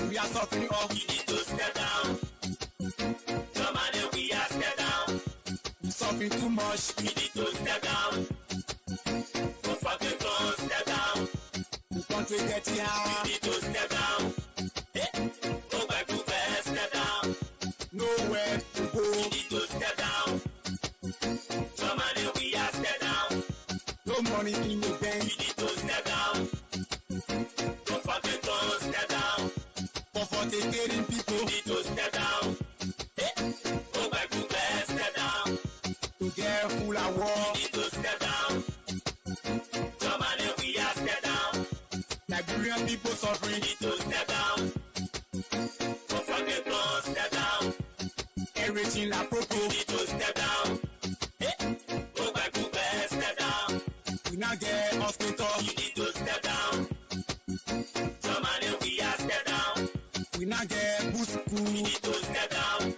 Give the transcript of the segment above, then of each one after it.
we are suffering all. You need to step down. Somebody, we are step down. We suffering too much. You need to step down. Go fucking go, step down. The country getting You high. need to step down. Go back to bed, step down. Nowhere to go. You need to step down. Somebody, we are step down. No money in the You bank. need to step down. Go fucking go, step down. Comforting people. You need to step down. Go back to bed, step down. To get full of war. You need to step down. Somebody, we are step down. Liberian people suffering. You need to step down. Go fucking go, step down. Everything like You proper. need to step down. Go back to bed, step down. We now get hospital. You need to step down. Somebody, we are step down. We now get good You school. need to step down.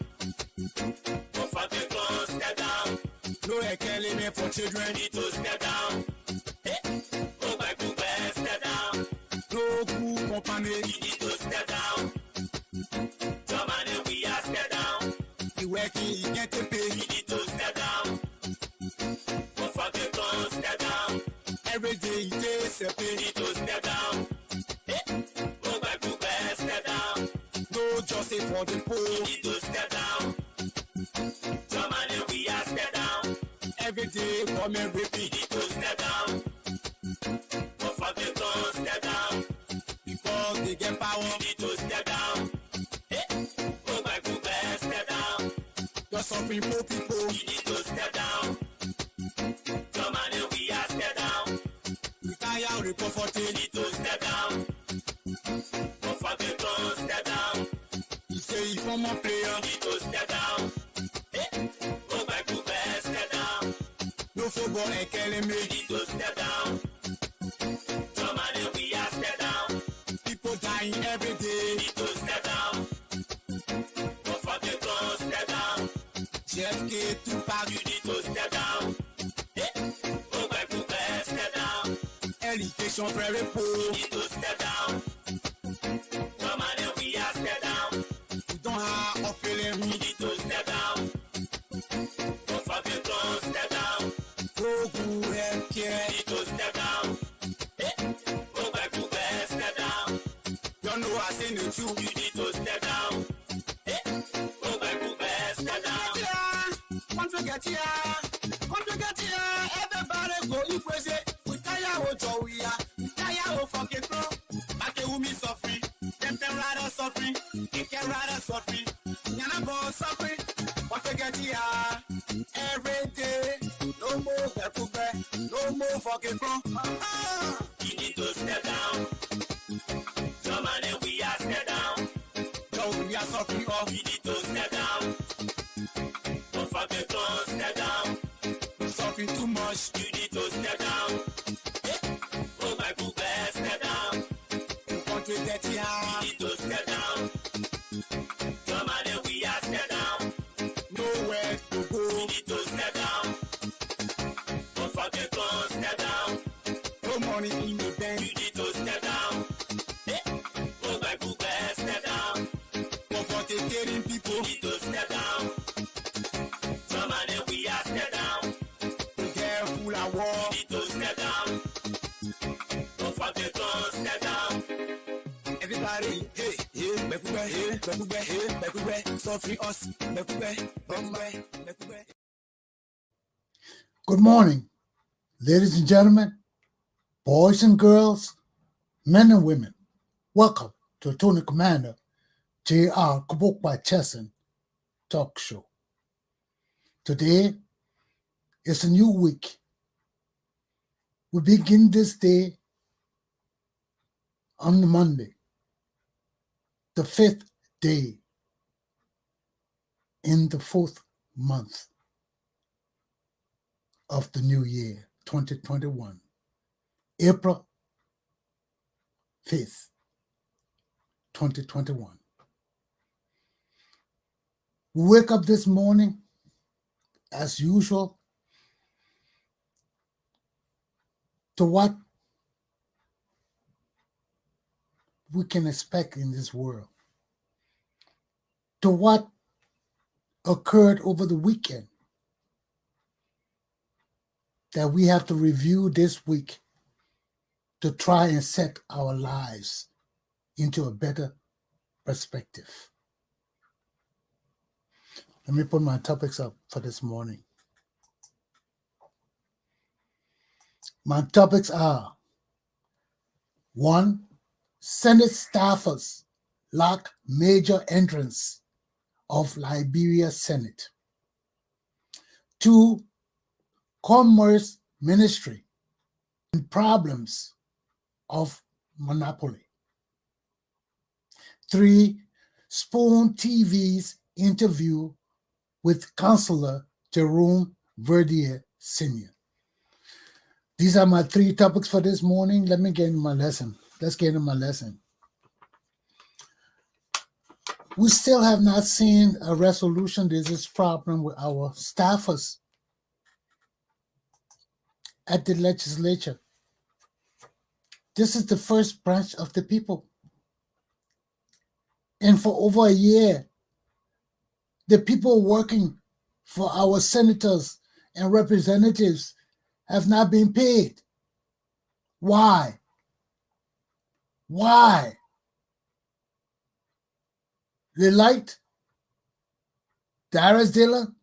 Go fucking go, step down. No element for children. You need to step down. Go back to bed, step down. No good company. You need to step down. Somebody, we are step down. The working, you get to pay. You need to step down. Go fucking go, step down. Every day you take a You pay. need to step down. Go back to bed, step down. No justice for the You poor. need to step down. Somebody, we are step down. Every day government You repeat. need to step down. Go fucking go, step down. Because they get power. You need to step down. Go back to bed, step down. Just suffering poor people. You need to step down. Somebody, we are step down. Retire, You comforting. need to step down. Go fucking go, step down. You say you former player. You need to step down. Go back to bed, step down. No football You economy. need to step down. Somebody, we are step down. People dying every You day. need to step down. Go fucking go, step down. JFK to Paris. You need to step down. Go back to bed, step down. Education very poor. You need to step down. Somebody, we are step down. We don't have a feeling. You need to step down. Go fucking go, step down. No good health You care. need to step down. Go back to bed, step down. You know I say the truth. You need to step down. Go back to bed, step down. Once we get here, everybody go eat crazy. We tire of joy, we are. We tire of fucking pro. Back a woman suffering. Them rider suffering. Kick rider suffering. Yana boy suffering. Once we get here, every day. No more Galpohkpa. No more fucking pro. You need to step down. Somebody, we are step down. No, we are suffering all. You need to step down. Go fucking go, step down. We suffering too much. You need to step down. Go back to bed, step down. The country getting You high. need to step down. Somebody, we are step down. Nowhere to go. You need to step down. Go fucking go, step down. No money in the You bank. need to step down. Go back to bed, step down. Comforting people. You need to step down. Somebody, we are step down. To get full of war. You need to step down. Go fucking go, step down. Everybody, hey, Galpohkpa, suffering us, Galpohkpa. Good morning, ladies and gentlemen, boys and girls, men and women. Welcome to Tony Commander Galpohkpa Chesson Talk Show. Today is a new week. We begin this day on Monday, the 5th day in the 4th month of the new year, 2021, April 5th, 2021. We wake up this morning, as usual, to what we can expect in this world, to what occurred over the weekend, that we have to review this week to try and set our lives into a better perspective. Let me put my topics up for this morning. My topics are: 1. Senate staffers lock major entrance of Liberia Senate. 2. Commerce Ministry and problems of monopoly. 3. Spoon TV's interview with Counselor Jerome Verdier Sr. These are my 3 topics for this morning. Let me get into my lesson. Let's get into my lesson. We still have not seen a resolution to this problem with our staffers at the legislature. This is the first branch of the people. And for over a year, the people working for our senators and representatives have not been paid. Why? Why? The light? Darius Dillon?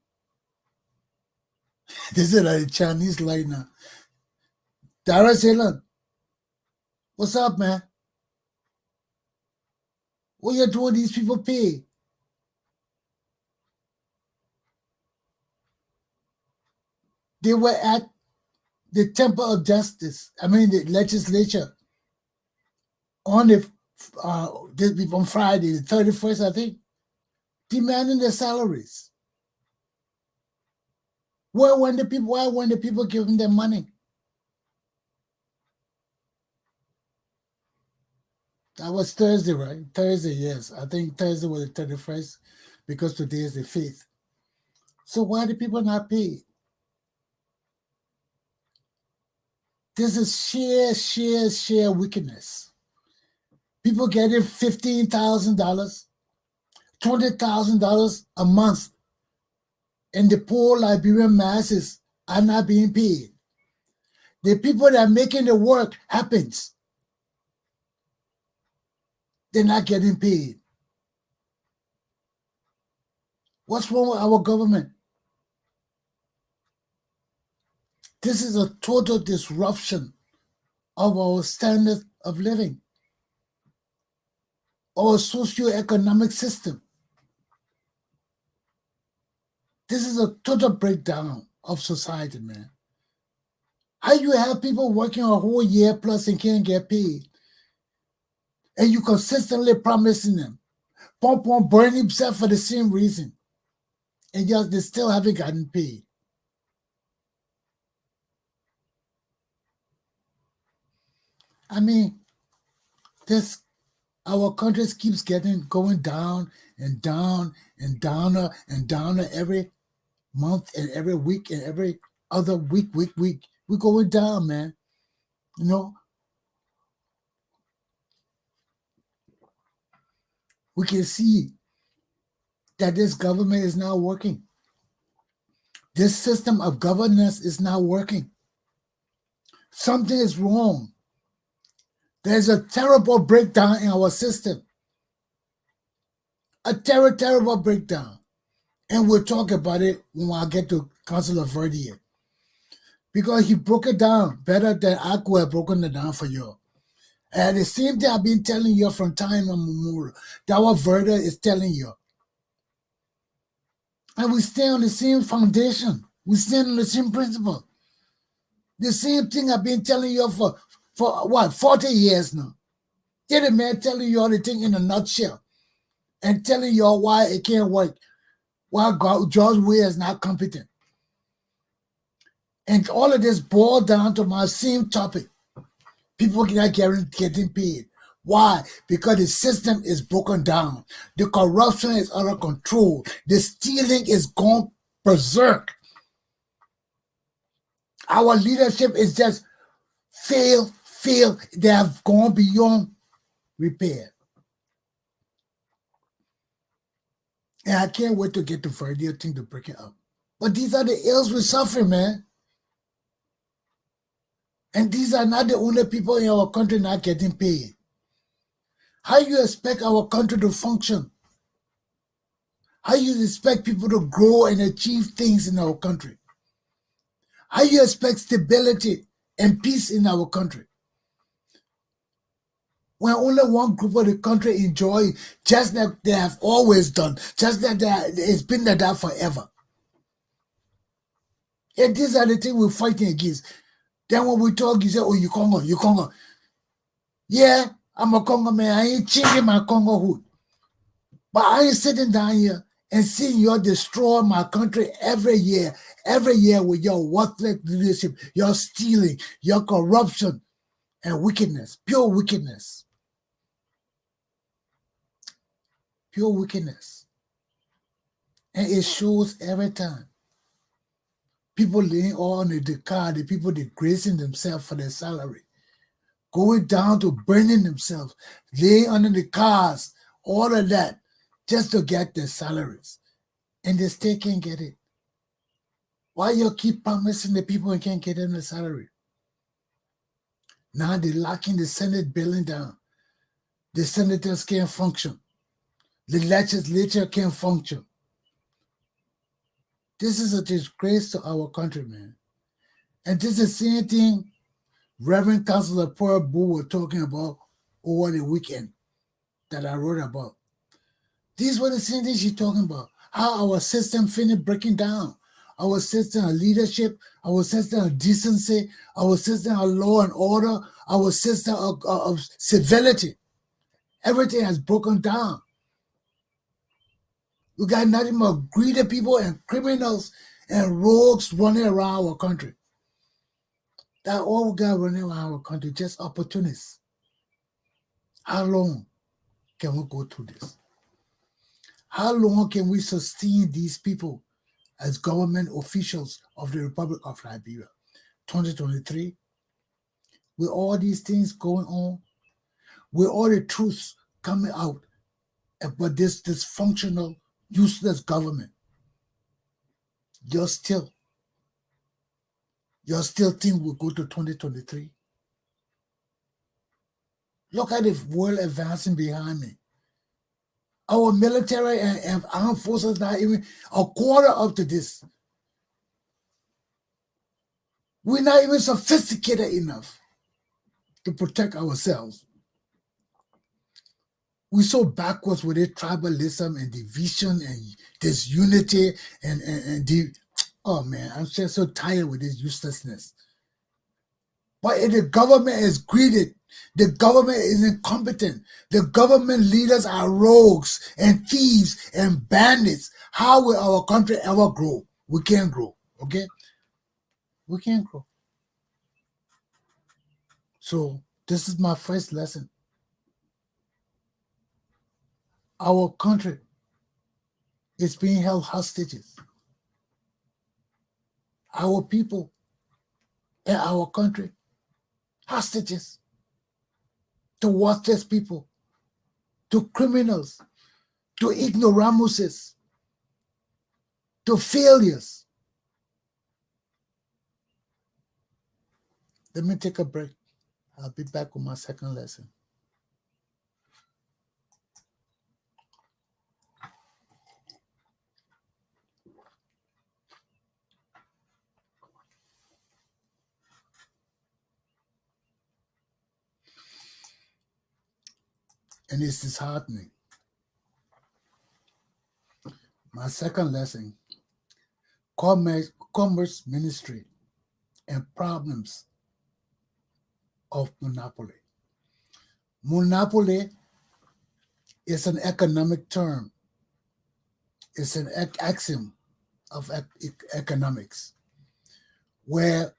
This is like a Chinese light now. Darius Dillon, what's up, man? What you doing these people pay? They were at the Temple of Justice, the legislature, on Friday, the 31st, I think, demanding their salaries. Why weren't the people giving them money? That was Thursday, right? Thursday, yes. I think Thursday was the 31st because today is the 5th. So why are the people not paid? This is sheer wickedness. People getting $15,000, $20,000 a month, and the poor Liberian masses are not being paid. The people that are making the work happens, they're not getting paid. What's wrong with our government? This is a total disruption of our standard of living, our socio-economic system. This is a total breakdown of society, man. How you have people working a whole year plus and can't get paid? And you consistently promising them, burn himself for the same reason. And yet they still haven't gotten paid. Our country keeps going down and down and downer and downer every month and every week and every other week. We're going down, man. We can see that this government is not working. This system of governance is not working. Something is wrong. There's a terrible breakdown in our system. A terrible breakdown. And we'll talk about it when I get to Counselor Verdier. Because he broke it down better than I could have broken it down for you. And the same thing I've been telling you from time immemorial. That what Verdier is telling you. And we stay on the same foundation. We stand on the same principle. The same thing I've been telling you for 40 years now. Get a man telling you all the thing in a nutshell and telling you all why it can't work, why George Weah is not competent. And all of this boiled down to my same topic. People not getting paid. Why? Because the system is broken down. The corruption is out of control. The stealing is gone berserk. Our leadership is just failed. They have gone beyond repaired. And I can't wait to get the Verdier thing to break it up. But these are the ills we suffer, man. And these are not the only people in our country not getting paid. How you expect our country to function? How you expect people to grow and achieve things in our country? How you expect stability and peace in our country? When only one group of the country enjoy, just like they have always done, just like it's been like that forever. And these are the things we're fighting against. Then when we talk, you say, oh, you Congo. Yeah, I'm a Congo man. I ain't changing my Congo hood. But I ain't sitting down here and seeing you destroy my country every year with your worthless leadership, your stealing, your corruption, and wickedness, pure wickedness. Pure wickedness. And it shows every time. People laying all under the car, the people disgracing themselves for their salary, going down to burning themselves, laying under the cars, all of that, just to get their salaries. And they still can't get it. Why you keep promising the people and can't get them the salary? Now they're locking the Senate building down. The senators can't function. The legislature can't function. This is a disgrace to our country, man. And this is the same thing Reverend Councilor Pearl Boo was talking about over the weekend that I wrote about. These were the same things she's talking about. How our system finished breaking down. Our system of leadership, our system of decency, our system of law and order, our system of civility. Everything has broken down. We got nothing but greedy people and criminals and rogues running around our country. That's all we got running around our country, just opportunists. How long can we go through this? How long can we sustain these people as government officials of the Republic of Liberia? 2023, with all these things going on, with all the truths coming out about this dysfunctional, useless government, you still think we'll go to 2023? Look at the world advancing behind me. Our military and armed forces not even a quarter up to this. We're not even sophisticated enough to protect ourselves. We're so backwards with it, tribalism and division and disunity oh man, I'm just so tired with this uselessness. But if the government is greedy, the government is incompetent, the government leaders are rogues and thieves and bandits, how will our country ever grow? We can't grow, okay? We can't grow. So this is my first lesson. Our country is being held hostages. Our people and our country, hostages to worthless people, to criminals, to ignoramuses, to failures. Let me take a break. I'll be back with my second lesson. And it's disheartening. My second lesson, commerce ministry and problems of monopoly. Monopoly is an economic term. It's an axiom of economics, where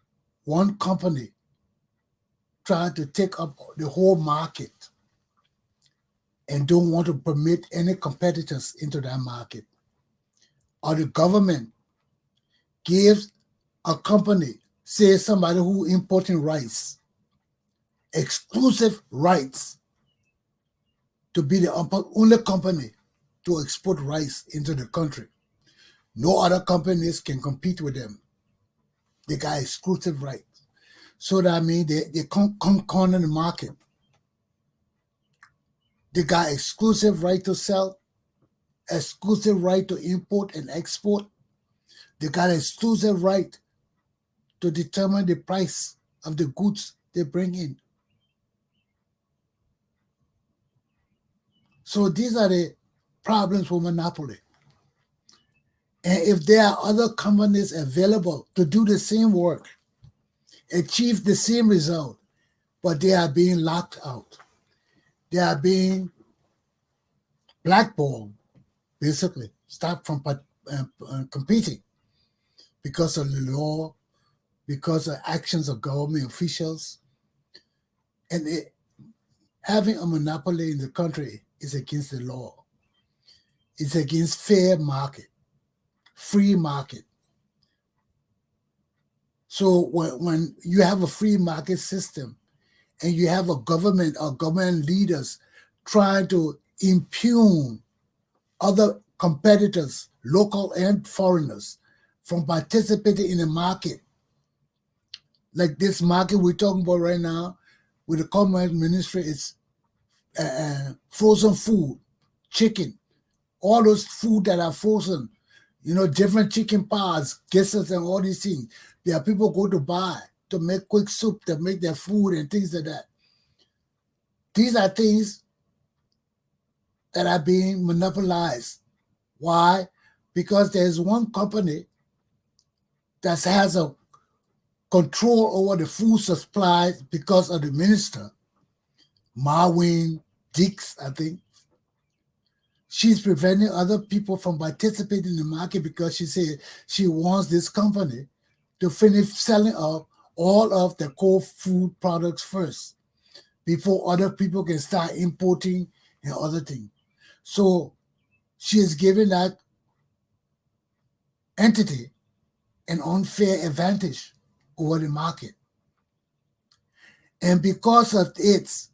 one company tried to take up the whole market and don't want to permit any competitors into that market. Or the government gives a company, say somebody who importing rice, exclusive rights to be the only company to export rice into the country. No other companies can compete with them. They got exclusive rights. So that means they come corner the market. They got exclusive right to sell, exclusive right to import and export. They got exclusive right to determine the price of the goods they bring in. So these are the problems with monopoly. And if there are other companies available to do the same work, achieve the same result, but they are being locked out. They are being blackballed, basically, stopped from competing because of the law, because of actions of government officials. And having a monopoly in the country is against the law. It's against fair market, free market. So when you have a free market system and you have a government or government leaders trying to impugn other competitors, local and foreigners, from participating in the market, like this market we're talking about right now with the Commerce Ministry, it's frozen food, chicken, all those food that are frozen, different chicken parts, gizzards and all these things. There are people go to buy to make quick soup, to make their food and things like that. These are things that are being monopolized. Why? Because there's one company that has a control over the food supply because of the minister, Marwin Dix, I think. She's preventing other people from participating in the market because she said she wants this company to finish selling up all of the core food products first before other people can start importing and other things. So she is giving that entity an unfair advantage over the market. And because of its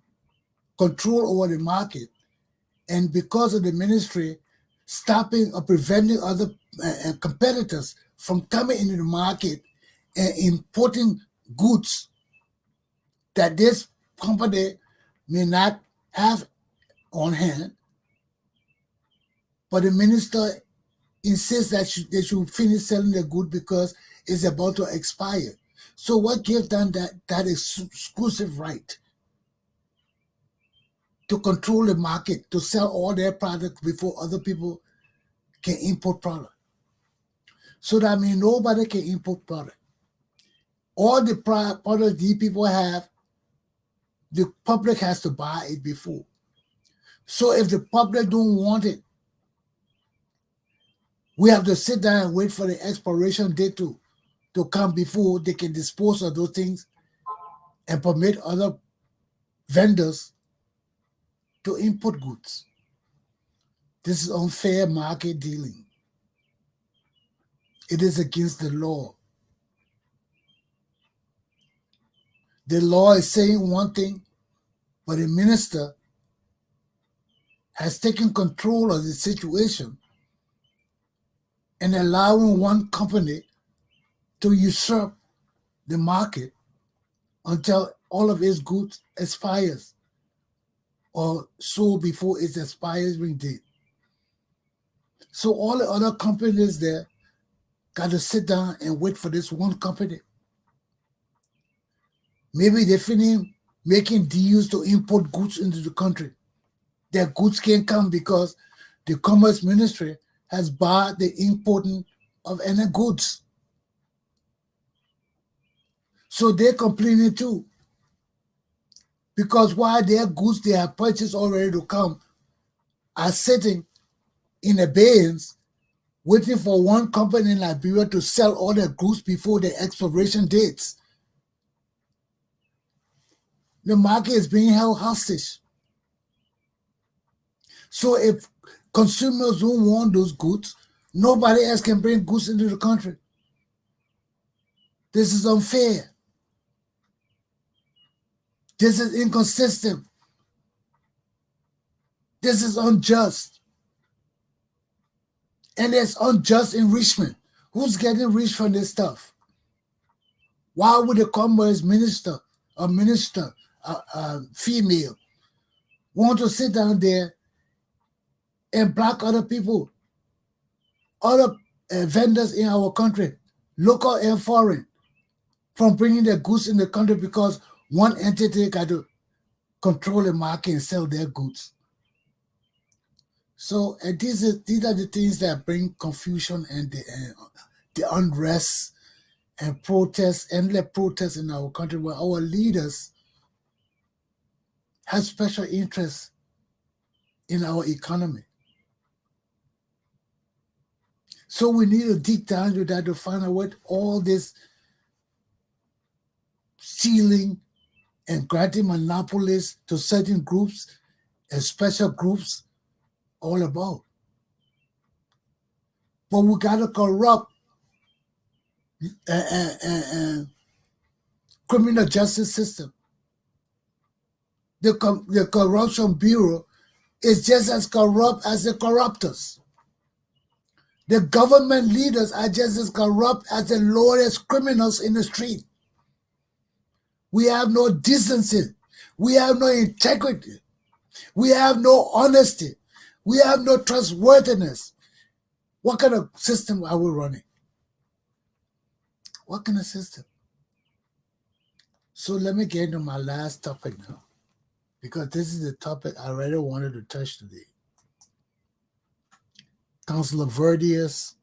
control over the market, and because of the ministry stopping or preventing other competitors from coming into the market and importing goods that this company may not have on hand, but the minister insists that they should finish selling the good because it's about to expire. So what gives them that exclusive right to control the market, to sell all their products before other people can import product? So that means nobody can import product. All the products these people have, the public has to buy it before. So if the public don't want it, we have to sit down and wait for the expiration date to come before they can dispose of those things and permit other vendors to import goods. This is unfair market dealing. It is against the law. The law is saying one thing, but the minister has taken control of the situation and allowing one company to usurp the market until all of its goods expires or sold before its expiring date. So all the other companies there got to sit down and wait for this one company. Maybe they finish making deals to import goods into the country. Their goods can't come because the Commerce Ministry has barred the importing of any goods. So they're complaining too. Because while their goods they have purchased already to come are sitting in abeyance, waiting for one company in Liberia to sell all their goods before the expiration dates, the market is being held hostage. So if consumers don't want those goods, nobody else can bring goods into the country. This is unfair. This is inconsistent. This is unjust. And there's unjust enrichment. Who's getting rich from this stuff? Why would the Commonwealth minister, female, want to sit down there and block other people, other vendors in our country, local and foreign, from bringing their goods in the country because one entity got to control the market and sell their goods? So these are the things that bring confusion and the unrest and protests, endless protests in our country, where our leaders have special interests in our economy. So we need to dig down to that to find out what all this stealing and granting monopolies to certain groups and special groups all about. But we got to corrupt criminal justice system. The Corruption Bureau is just as corrupt as the corruptors. The government leaders are just as corrupt as the lowest criminals in the street. We have no decency. We have no integrity. We have no honesty. We have no trustworthiness. What kind of system are we running? What kind of system? So let me get into my last topic now, because this is the topic I really wanted to touch today. Councillor Verdier's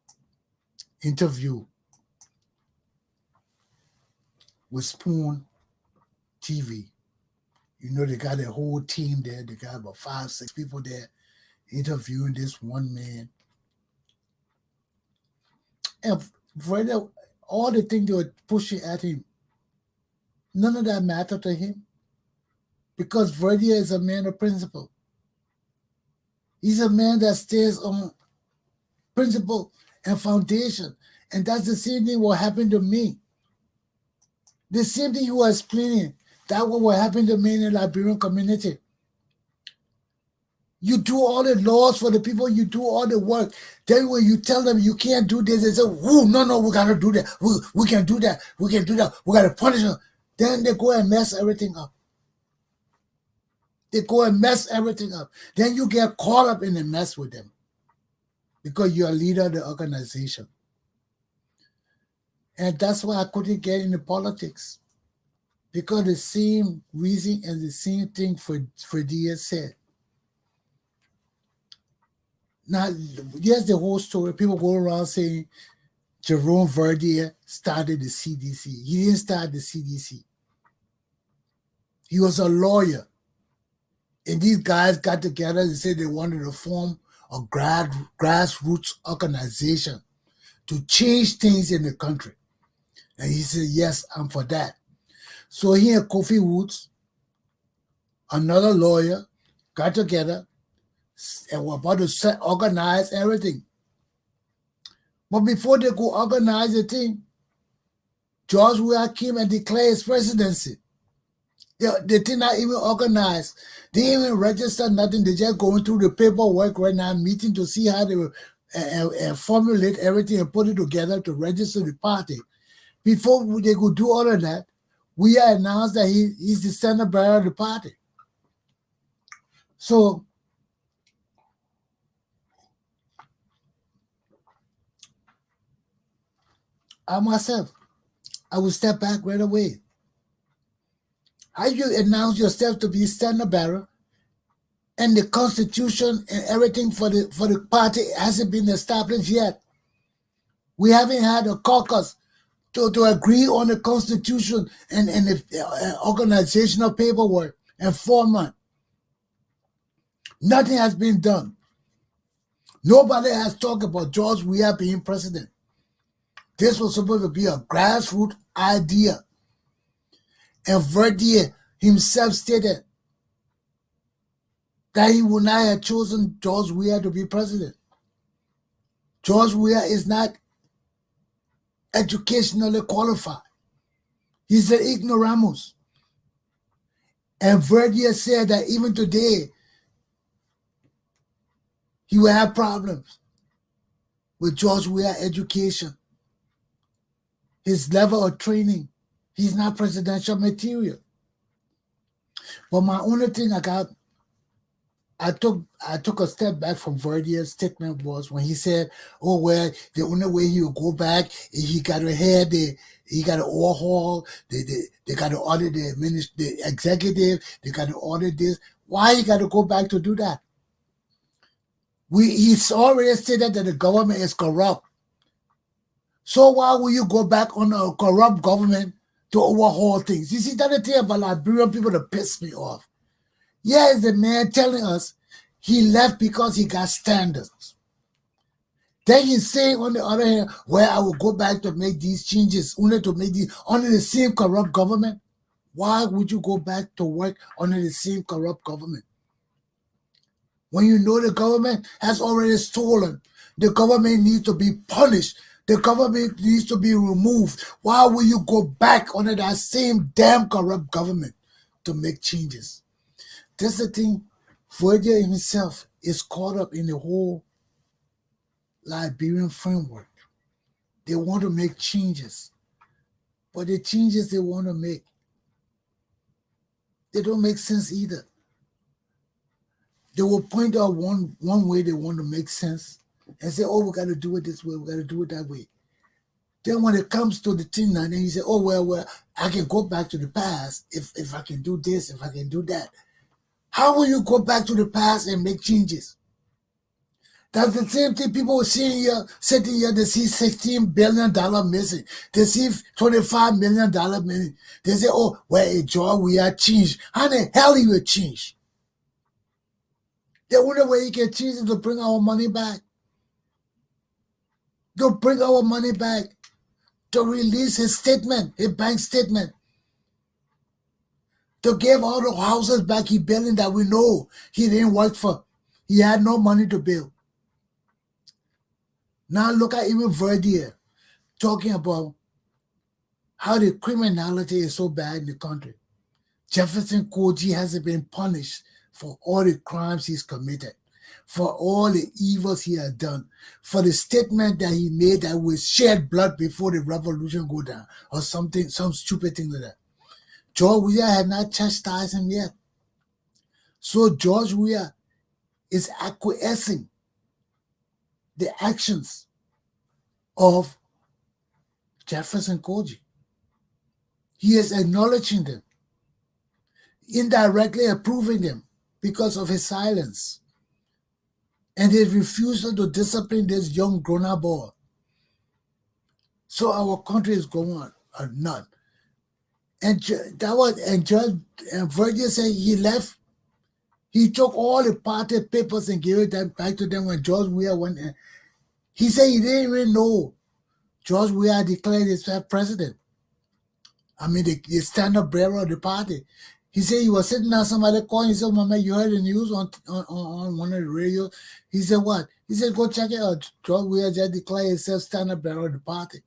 interview with Spoon TV. You know, they got a whole team there. They got about 5-6 people there interviewing this one man. And Verdier, all the things they were pushing at him, none of that mattered to him, because Verdier is a man of principle. He's a man that stays on principle and foundation. And that's the same thing what happened to me. The same thing you were explaining, that what happened to me in the Liberian community. You do all the laws for the people, you do all the work. Then when you tell them you can't do this, they say, "Whoa, no, we gotta do that. We can do that. We can do that. We gotta punish them." Then they go and mess everything up. They go and mess everything up. Then you get caught up in the mess with them because you're a leader of the organization. And that's why I couldn't get into politics, because the same reason and the same thing Verdier said. Now, here's the whole story. People go around saying Jerome Verdier started the CDC. He didn't start the CDC. He was a lawyer. And these guys got together and said they wanted to form a grassroots organization to change things in the country. And he said, "Yes, I'm for that." So he and Kofi Woods, another lawyer, got together and were about to organize everything. But before they could organize the thing, George Weah came and declared his presidency. They did not even organize. They didn't even register nothing. They just going through the paperwork right now, meeting to see how they will formulate everything and put it together to register the party. Before they could do all of that, Weah announced that he's the standard bearer of the party. So I myself, I will step back right away. How you announce yourself to be standard bearer, and the constitution and everything for the party hasn't been established yet? We haven't had a caucus to agree on the constitution and the organizational paperwork and format. Nothing has been done. Nobody has talked about George Weah being president. This was supposed to be a grassroots idea. And Verdier himself stated that he would not have chosen George Weah to be president. George Weah is not educationally qualified. He's an ignoramus. And Verdier said that even today, he will have problems with George Weah education, his level of training. He's not presidential material. But my only thing I took a step back from Verdier's statement was when he said, "Oh well, the only way he will go back is he got to overhaul. They got to audit the executive. They got to audit this. Why he got to go back to do that? He's already stated that the government is corrupt. So why will you go back on a corrupt government to overhaul things? You see, that's the thing about Liberian people that piss me off. Yeah, it's the man telling us he left because he got standards. Then he's saying on the other hand, well, I will go back to make these changes, only to make these under the same corrupt government. Why would you go back to work under the same corrupt government? When you know the government has already stolen, the government needs to be punished. The government needs to be removed. Why will you go back under that same damn corrupt government to make changes? That's the thing. Verdier himself is caught up in the whole Liberian framework. They want to make changes. But the changes they want to make, they don't make sense either. They will point out one way they want to make sense and say, oh, we got to do it this way, we got to do it that way. Then when it comes to the thing now, then you say, oh, well, I can go back to the past if I can do this, if I can do that. How will you go back to the past and make changes? That's the same thing people were sitting here, they see $16 billion missing. They see $25 million missing. They say, oh, well, a job we are changed. How the hell you will change? The only way you can change is to bring our money back. To bring our money back. To release his statement, his bank statement. To give all the houses back he building that we know he didn't work for. He had no money to build. Now look at even Verdier talking about how the criminality is so bad in the country. Jefferson Koji hasn't been punished for all the crimes he's committed, for all the evils he has done, for the statement that he made that will shed blood before the revolution go down, or something, some stupid thing like that. George Weah had not chastised him yet. So George Weah is acquiescing the actions of Jefferson Koji. He is acknowledging them, indirectly approving them because of his silence and his refusal to discipline this young grown-up boy. So our country is going on a nut. And Judge Verdier said he left. He took all the party papers and gave it back to them when George Weah went in. He said he didn't even know George Weah declared himself president. I mean, the stand-up bearer of the party. He said he was sitting down, somebody called him, he said, Mama, you heard the news on one of the radio? He said, what? He said, go check it out. George Weah just declared himself stand-up bearer of the party.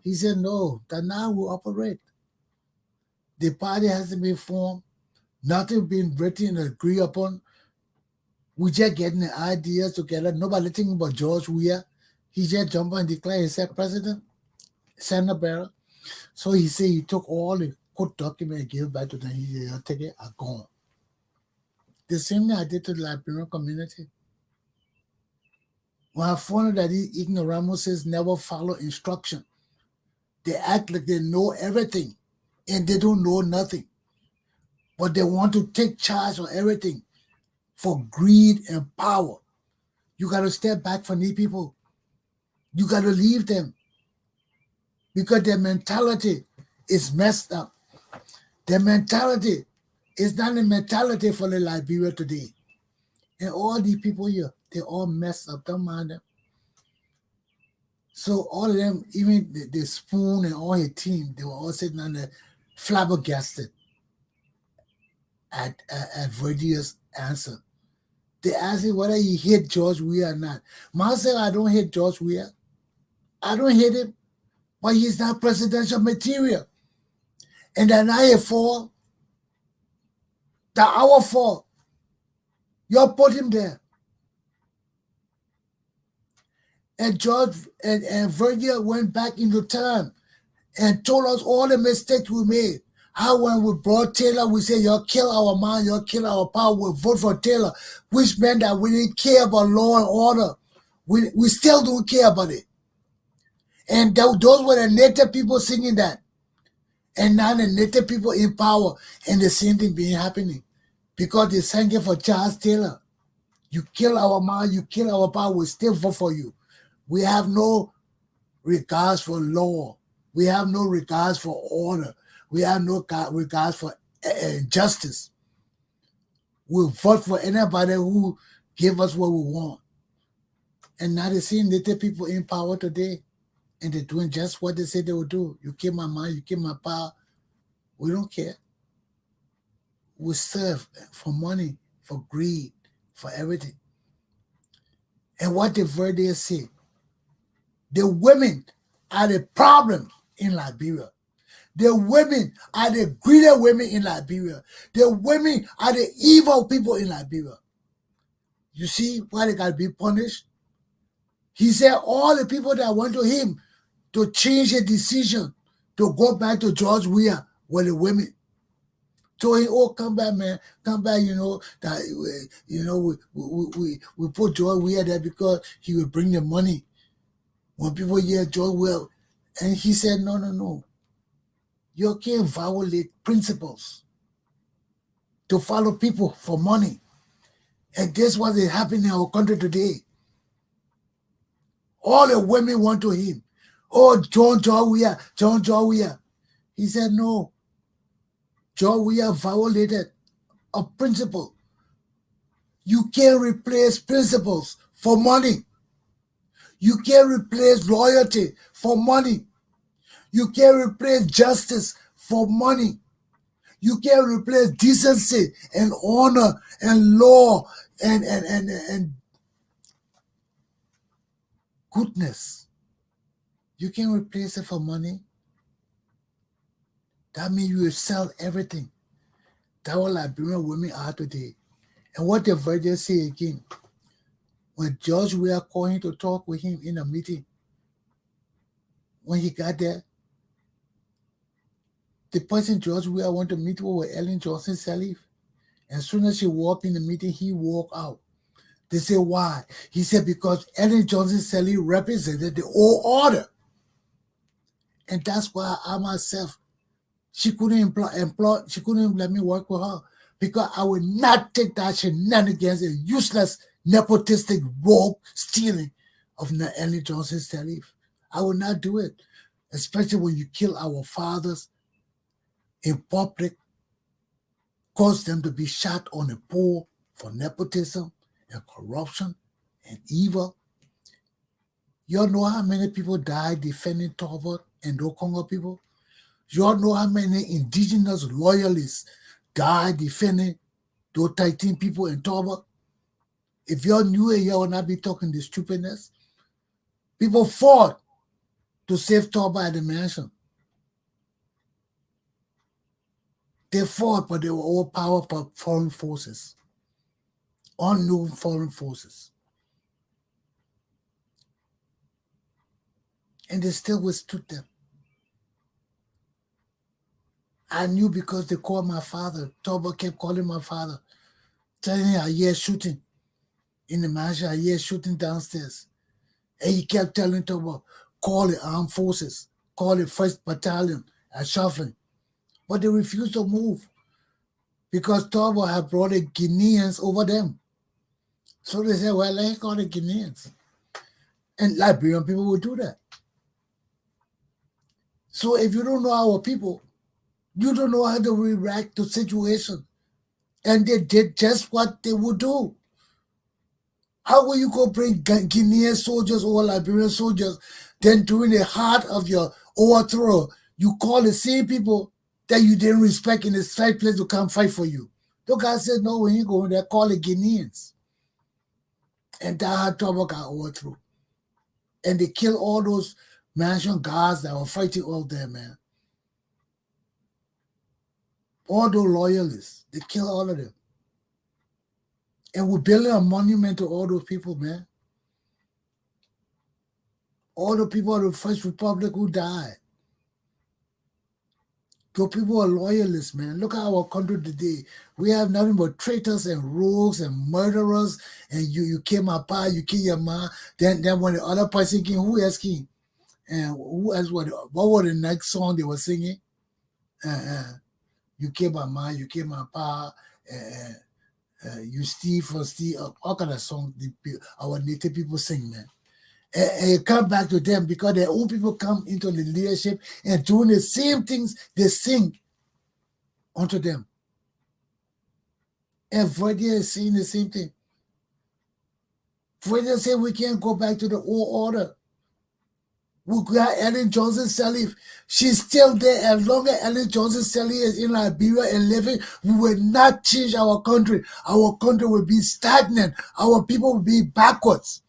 He said, no, that now will operate. The party hasn't been formed. Nothing been written and agreed upon. We just getting the ideas together. Nobody thinking about George Weah. He just jumped and declared himself president, stand-up bearer. So he said he took all the court documents and gave it back to them. He said, I'll take it, I'm gone. The same thing I did to the Liberian community. When I found out that these ignoramuses never follow instruction, they act like they know everything and they don't know nothing. But they want to take charge of everything for greed and power. You got to step back from these people. You got to leave them because their mentality is messed up. Their mentality is not the mentality for the Liberia today. And all these people here, they all messed up. Don't mind them. So all of them, even the Spoon and all his team, they were all sitting on the flabbergasted at Verdier's answer. They asked him whether he hate George Weah or not. Ma said, I don't hate George Weah. I don't hate him, but he's not presidential material. And then I fall. That our fault. You put him there. And George and Verdier went back into town and told us all the mistakes we made. How when we brought Cllr, we said, y'all kill our man, y'all kill our power, we vote for Cllr, which meant that we didn't care about law and order. We still don't care about it. And those were the native people singing that. And now the native people in power, and the same thing being happening. Because they sang it for Charles Taylor. You kill our man, you kill our power, we still vote for you. We have no regards for law. We have no regards for order. We have no regards for justice. We'll vote for anybody who give us what we want. And now they see native people in power today, and they're doing just what they said they would do. You kill my mind, you kill my power. We don't care. We serve for money, for greed, for everything. And what the Verdier say, the women are the problem in Liberia. The women are the greedy women in Liberia. The women are the evil people in Liberia. You see why they got to be punished? He said all the people that went to him to change a decision to go back to George Weah were the women. So he, oh, come back, man, come back, we put George Weah there because he would bring the money. When people hear George Weah, and he said, no. You can't violate principles to follow people for money. And guess what is happening in our country today? All the women went to him. Oh, John Weah. He said, no. John Weah violated a principle. You can't replace principles for money. You can't replace loyalty for money. You can't replace justice for money. You can't replace decency and honor and law and goodness. You can't replace it for money. That means you will sell everything. That's what Liberian women are today. And what the Verdier say again, when George Weah called him to talk with him in a meeting, when he got there, the person George Weah wanted to meet with was Ellen Johnson Sirleaf. As soon as she walked in the meeting, he walked out. They said, why? He said, because Ellen Johnson Sirleaf represented the old order. And that's why I myself, she couldn't she couldn't let me work with her. Because I would not take that shenanigans and useless nepotistic rogue stealing of Ellen Johnson Sirleaf. I would not do it. Especially when you kill our fathers in public, cause them to be shot on the pole for nepotism and corruption and evil. You all know how many people died defending Talbot and those Congo people? You all know how many indigenous loyalists died defending those 13 people in Talbot? If you all knew it, you would not be talking this stupidness. People fought to save Talbot at the mansion. They fought, but they were all powered by foreign forces, unknown foreign forces. And they still withstood them. I knew because they called my father. Talbot kept calling my father, telling him I hear shooting in the mansion, I hear shooting downstairs. And he kept telling Talbot, call the armed forces, call the 1st Battalion at Shuffling. But they refused to move because Talbot had brought the Guineans over them. So they said, well, let's call the Guineans. And Liberian people would do that. So if you don't know our people, you don't know how to react to situations. And they did just what they would do. How will you go bring Guinean soldiers or Liberian soldiers, then during the heart of your overthrow, you call the same people that you didn't respect in the right place to come fight for you? The guy said, no, we ain't going there, call the Guineans. And that's how Talbot got overthrown. And they killed all those mansion guards that were fighting all there, man. All those loyalists, they killed all of them. And we're building a monument to all those people, man. All the people of the First Republic who died. Those people are loyalists, man. Look at our country today. We have nothing but traitors and rogues and murderers. And you kill my pa, you kill your ma. Then when the other person came, who else came? And who else? What was the next song they were singing? You kill my ma, you kill my pa. You steal for steal. All kind of songs our native people sing, man. And it come back to them because their own people come into the leadership and doing the same things they sing onto them. And Verdier is saying the same thing. Verdier said we can't go back to the old order. We got Ellen Johnson Sirleaf. She's still there. As long as Ellen Johnson Sirleaf is in Liberia and living, we will not change our country. Our country will be stagnant. Our people will be backwards.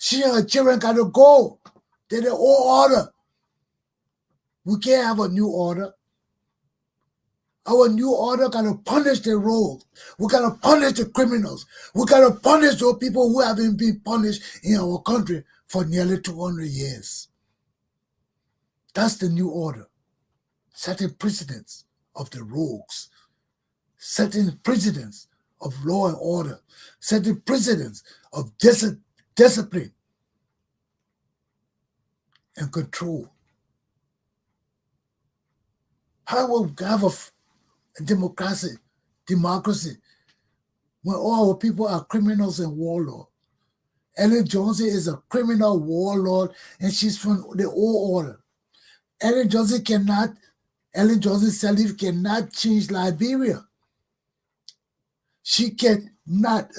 She and her children got to go. They're the old order. We can't have a new order. Our new order got to punish the rogues. We got to punish the criminals. We got to punish those people who haven't been punished in our country for nearly 200 years. That's the new order. Setting precedents of the rogues. Setting precedents of law and order. Setting precedents of discipline and control. How will we have a democracy when all our people are criminals and warlords? Ellen Johnson is a criminal warlord and she's from the old order. Ellen Johnson Sirleaf cannot change Liberia. She cannot,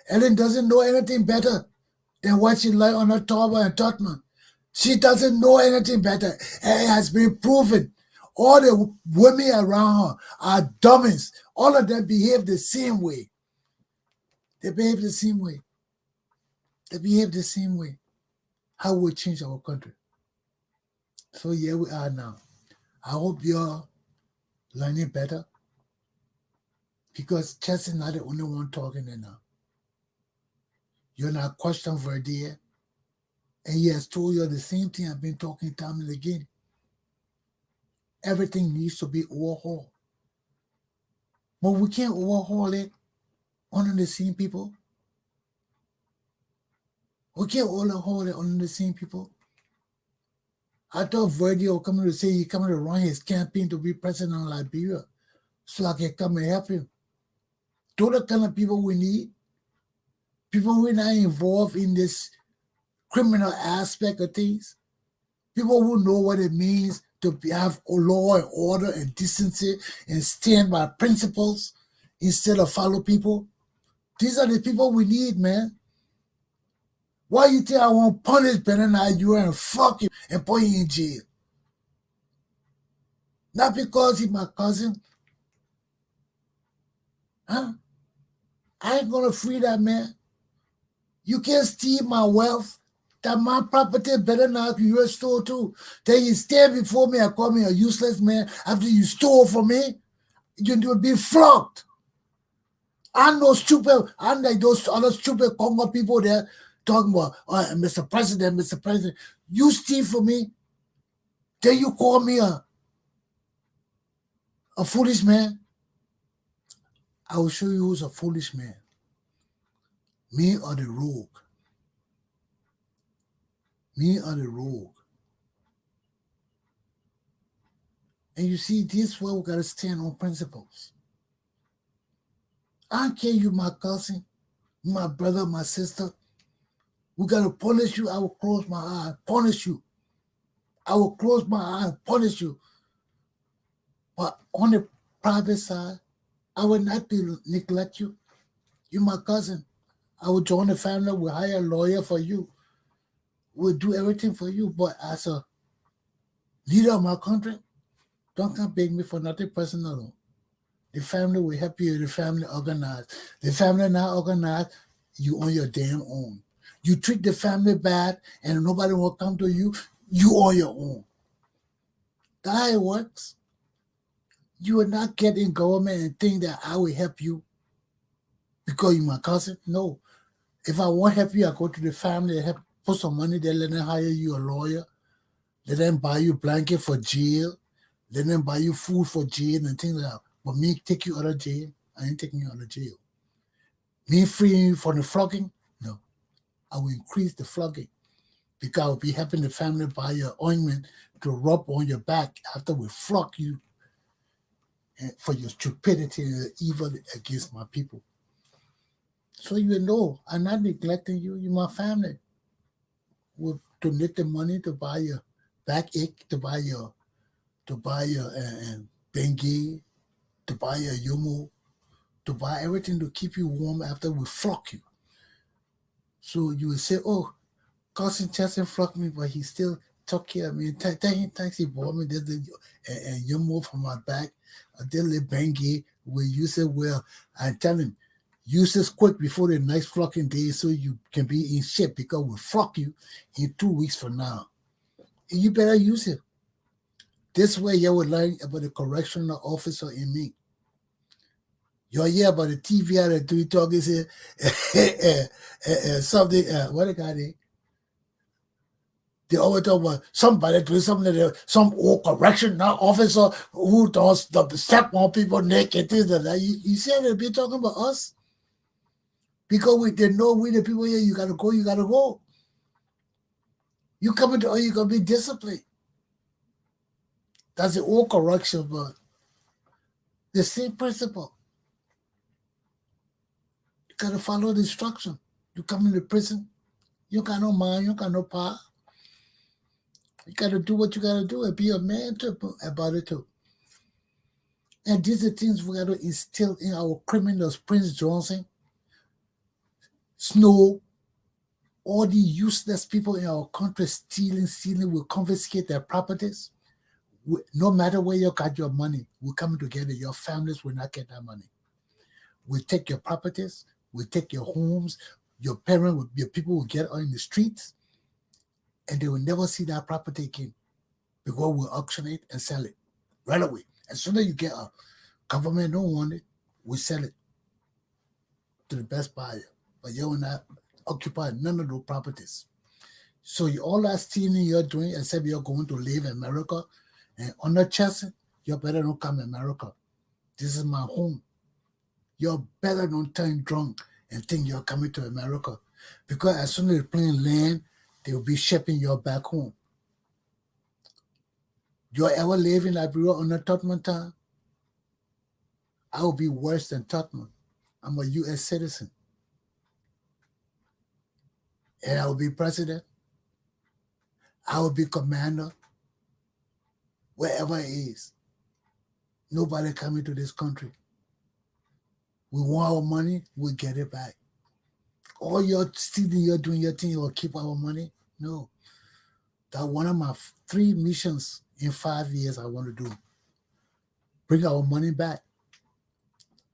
Ellen doesn't know anything better than what she learned on October and Tottenham. She doesn't know anything better. And it has been proven. All the women around her are dummies. All of them behave the same way. They behave the same way. How will we change our country? So here we are now. I hope you're learning better. Because Chess is not the only one talking there now. You're not questioning Verdier. And he has told you the same thing I've been talking time and again. Everything needs to be overhauled. But we can't overhaul it under the same people. We can't overhaul it under the same people. I thought Verdier was coming to say he's coming to run his campaign to be president of Liberia so I can come and help him. Those are the kind of people we need. People who are not involved in this criminal aspect of things. People who know what it means to have law and order and decency and stand by principles instead of follow people. These are the people we need, man. Why you think I want to punish Benin you and fuck you and put you in jail? Not because he's my cousin. Huh? I ain't gonna free that man. You can't steal my wealth. That my property better not be your store too. Then you stand before me and call me a useless man after you stole from me. You'll be flogged. I'm no stupid. I'm like those other stupid Congo people there talking about, Mr. President. You steal from me. Then you call me a foolish man. I will show you who's a foolish man. Me or the rogue. Me or the rogue. And you see, this is where we got to stand on principles. I don't care you, my cousin, my brother, my sister. We got to punish you. I will close my eye, punish you. I will close my eye and punish you. But on the private side, I will not neglect you. You're my cousin. I will join the family. We'll hire a lawyer for you. We'll do everything for you. But as a leader of my country, don't come beg me for nothing personal. The family will help you. The family organized. The family not organized, you on your damn own. You treat the family bad and nobody will come to you, you on your own. That's how it works. You will not get in government and think that I will help you because you're my cousin. No. If I want to help you, I go to the family and help Put some money there, let them hire you a lawyer, let them buy you blanket for jail, let them buy you food for jail and things like that. But me take you out of jail, I ain't taking you out of jail. Me freeing you from the flogging? No. I will increase the flogging because I will be helping the family buy your ointment to rub on your back after we flog you for your stupidity and evil against my people. So you know, I'm not neglecting you. You're my family. We'll donate the money to buy your backache, to buy your Bengay, to buy your Yomo, to buy everything to keep you warm after we flog you. So you will say, oh, Chesson Chesson flogged me, but he still took care of me. Thanks, he bought me this and Yomo from my back. I did a Bengay. We use it well. I tell him, use this quick before the next flocking day so you can be in shape because we'll flock you in 2 weeks from now. And you better use it. This way you will learn about the correctional officer in me. You'll hear about the TV out of 3 talking say something, what they got it? They always talk about somebody doing something, some old correctional officer who does step on people naked, things like that. You see they be talking about us? Because they know we the people here, you gotta go. You come into you gotta be disciplined. That's the old correction, but the same principle. You gotta follow the instruction. You come into prison, you got no mind, you got no power. You gotta do what you gotta do and be a man about it too. And these are things we gotta instill in our criminals, Prince Johnson, Snow, all the useless people in our country stealing, will confiscate their properties. No matter where you got your money, we're coming together. Your families will not get that money. We'll take your properties, we'll take your homes, your people will get on the streets, and they will never see that property again because we'll auction it and sell it right away. As soon as you get a government don't want it, we sell it to the best buyer. But you will not occupy none of those properties. So all that stealing you're doing, except you're going to live in America, and under Chesson, you better not come to America. This is my home. You better not turn drunk and think you're coming to America. Because as soon as you're playing land, they will be shipping you back home. You ever live in Liberia under Tottenham time? I will be worse than Tottenham. I'm a U.S. citizen. And I will be president. I will be commander. Wherever it is. Nobody coming to this country. We want our money, we'll get it back. All you're stealing, you're doing your thing, you'll keep our money? No. That's one of my 3 missions in 5 years I want to do. Bring our money back.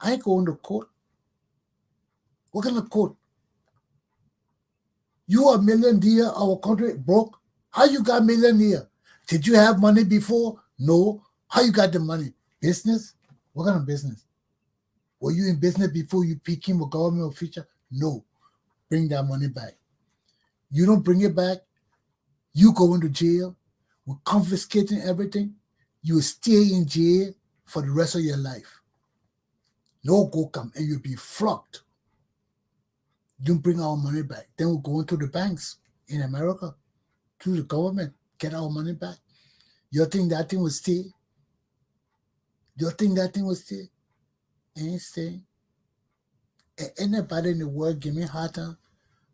I ain't going to court. What kind of court? You a millionaire, our country broke. How you got millionaire? Did you have money before? No. How you got the money? Business? What kind of business? Were you in business before you became a government official? No. Bring that money back. You don't bring it back, you go into jail. We're confiscating everything. You will stay in jail for the rest of your life. No go come, and you'll be flogged. You bring our money back. Then we'll go into the banks in America, to the government, get our money back. You think that thing will stay? You think that thing will stay? Ain't staying. And anybody in the world give me a hard time,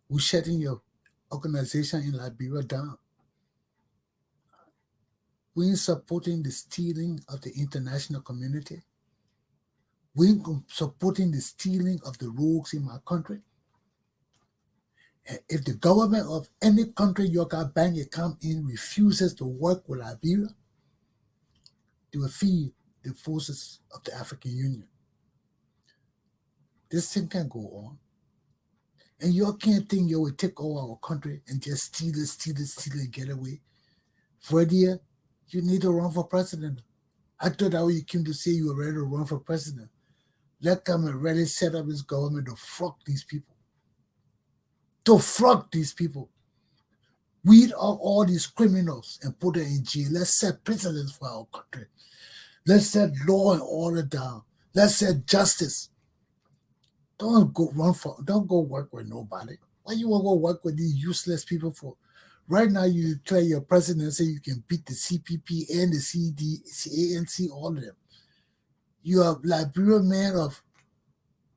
we're shutting your organization in Liberia down. We ain't supporting the stealing of the international community. We ain't supporting the stealing of the rogues in my country. And if the government of any country you got bank account in refuses to work with Liberia, they will feed the forces of the African Union. This thing can go on. And you can't think you will take over our country and just steal it, and get away. Verdier, you need to run for president. I thought that when you came to say you were ready to run for president. Let come and really set up his government to flog these people. To flog these people. Weed out all these criminals and put them in jail. Let's set precedents for our country. Let's set law and order down. Let's set justice. Don't go work with nobody. Why you want to go work with these useless people for? Right now, you declare your president and say you can beat the CPP and the ANC, all of them. You are a Liberian man of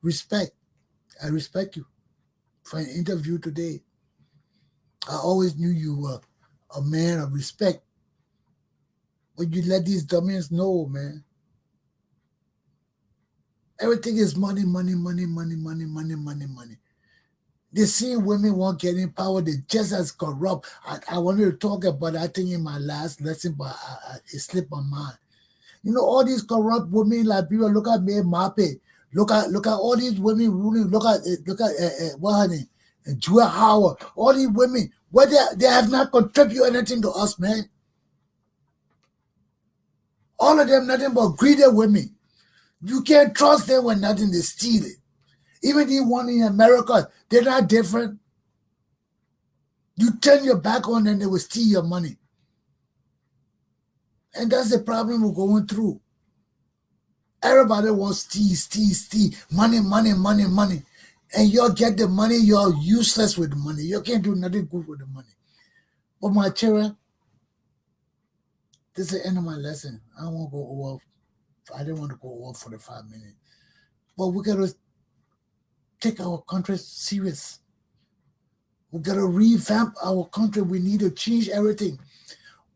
respect. I respect you for an interview today. I always knew you were a man of respect. But you let these dummies know, man. Everything is money, money, money, money, money, money, money, money. They see women won't get in power. They're just as corrupt. I wanted to talk about that thing in my last lesson, but it slipped my mind. You know, all these corrupt women in Liberia, look at May Mape. Look at all these women ruling. Look at what her name? Jewel Howard. All these women, they have not contributed anything to us, man. All of them nothing but greedy women. You can't trust them when nothing is stealing. Even the one in America, they're not different. You turn your back on them, they will steal your money. And that's the problem we're going through. Everybody wants steal. Money, money, money, money. And you'll get the money, you're useless with the money. You can't do nothing good with the money. But my children, this is the end of my lesson. I don't want to go over. I didn't want to go over 45 minutes. But we got to take our country serious. We got to revamp our country. We need to change everything.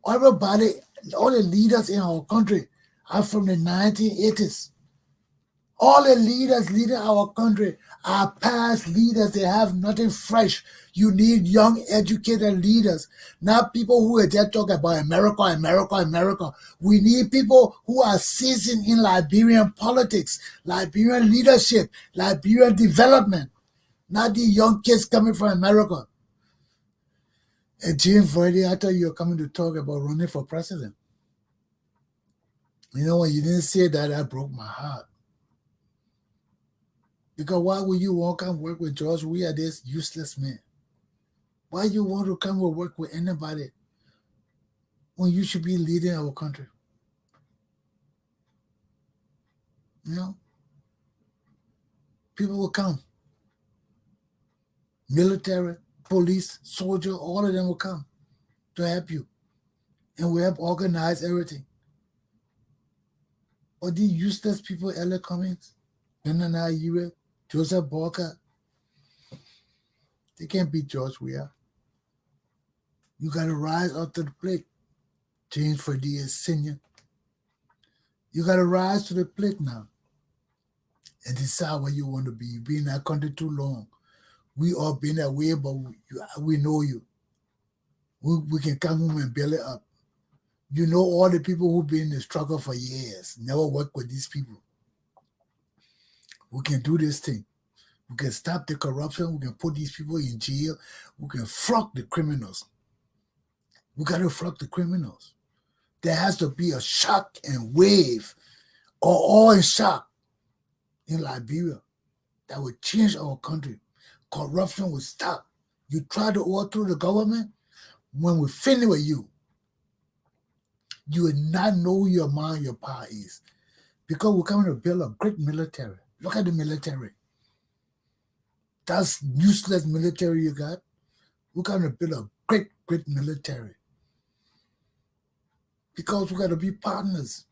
Everybody, all the leaders in our country are from the 1980s. All the leaders leading our country are past leaders. They have nothing fresh. You need young, educated leaders, not people who are just talking about America, America, America. We need people who are seasoned in Liberian politics, Liberian leadership, Liberian development, not the young kids coming from America. And Jerome Verdier, I thought you were coming to talk about running for president. You know, when you didn't say that, that broke my heart. Because why would you want to come work with George? We are this useless man. Why you want to come and work with anybody when you should be leading our country? You know? People will come. Military, police, soldier, all of them will come to help you. And we help organize everything. But these useless people, Ella Cummings, Benana Yure, Joseph Walker, they can't beat George Weah. You got to rise up to the plate. James Verdier Sr. You got to rise to the plate now and decide where you want to be. You've been in that country too long. We all been that way, but we know you. We can come home and build it up. You know all the people who've been in the struggle for years, never work with these people. We can do this thing. We can stop the corruption. We can put these people in jail. We can flog the criminals. We got to flog the criminals. There has to be a shock and wave or all in shock in Liberia that will change our country. Corruption will stop. You try to overthrow the government, when we finish with you, you will not know who your mind, your power is. Because we're coming to build a great military. Look at the military. That's useless military you got. We're going to build a great, great military. Because we got to be partners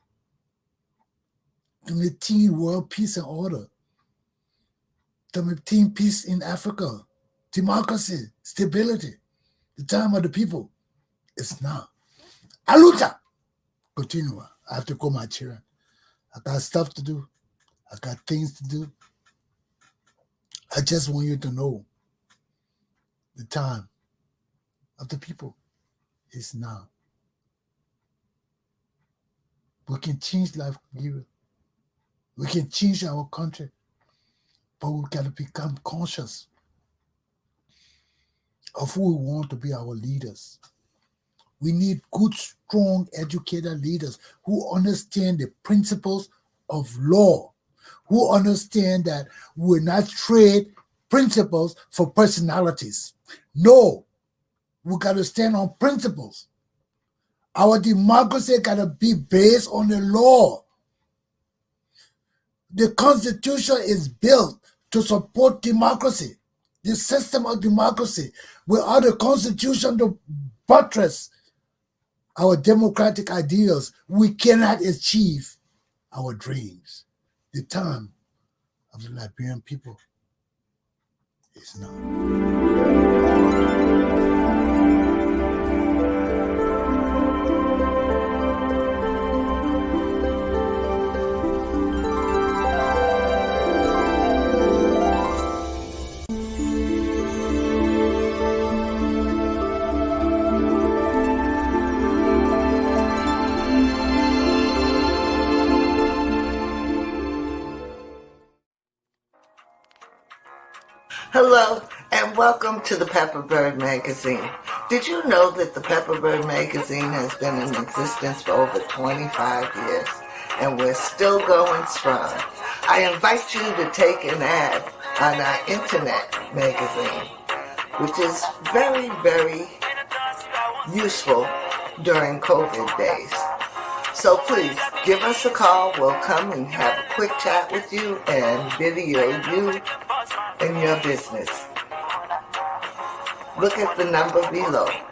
to maintain world peace and order, to maintain peace in Africa, democracy, stability. The time of the people is now. Aluta! Continue. I have to call my children. I got stuff to do. I got things to do. I just want you to know the time of the people is now. We can change life here. We can change our country. But we got to become conscious of who we want to be our leaders. We need good, strong, educated leaders who understand the principles of law, who understand that we will not trade principles for personalities. No, We got to stand on principles. Our democracy got to be based on the law. The Constitution is built to support democracy, the system of democracy. Without the Constitution to buttress our democratic ideals, we cannot achieve our dreams. The time of the Liberian people is now. Hello, and welcome to the Pepperbird Magazine. Did you know that the Pepperbird Magazine has been in existence for over 25 years, and we're still going strong? I invite you to take an ad on our internet magazine, which is very, very useful during COVID days. So please, give us a call. We'll come and have a quick chat with you and video you and your business. Look at the number below.